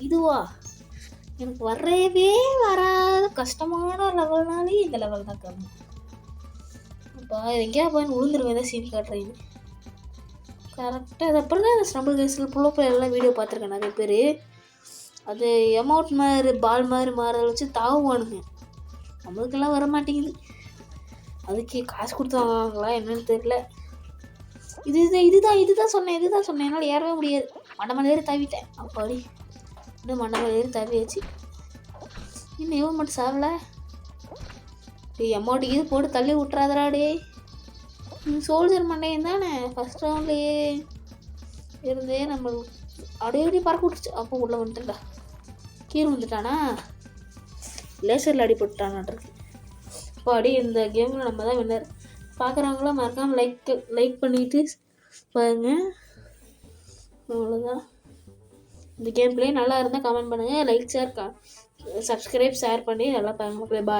இதுவா எனக்கு வரவே வராத கஷ்டமான லெவல்னாலே இந்த லெவல் தான் கம்மி. அப்போ எங்கேயா போய் விழுந்துருவேன் தான் சீன் காட்டுறேன்னு கரெக்டாக. அது அப்புறம் தான் ஸ்டம்பிள் கேஸில் புள்ள எல்லாம் வீடியோ பார்த்துருக்கேன் நிறைய பேர். அது அமௌண்ட் மாதிரி பால் மாதிரி மாறதை வச்சு தாவுவானுங்க. நம்மளுக்கெல்லாம் வர மாட்டேங்குது. அதுக்கு காசு கொடுத்து வாங்குவாங்களா என்னன்னு தெரியல. இதுதான் சொன்னேன் என்னால் ஏறவே முடியாது. மண்டை ஏறி தவிட்டேன். அப்பாடி இன்னும் மண்டை ஏறி தவியாச்சு. இன்னும் எவன் மட்டும் சாவல. அமௌண்ட்டுக்கு இது போட்டு தள்ளி விட்றாதராடே. சோல்ஜர் மண்டையன் தானே ஃபஸ்ட் ரவுண்ட்லேயே இருந்தே நம்ம அடி பறக்க விட்டுச்சு. அப்போ உள்ளே வந்துட்டா கீழே வந்துட்டானா லேசரில் அடிபட்டுட்டானான்றது. இப்போ அடி இந்த கேமில் நம்ம தான் வின்னர். பார்க்குறவங்களாம் மறக்காமல் லைக் பண்ணிவிட்டு பாருங்கள். அவ்வளோதான். இந்த கேம் பிளே நல்லா இருந்தால் கமெண்ட் பண்ணுங்கள். லைக் ஷேர் சப்ஸ்கிரைப் ஷேர் பண்ணி நல்லா பாருங்கள். பாய்.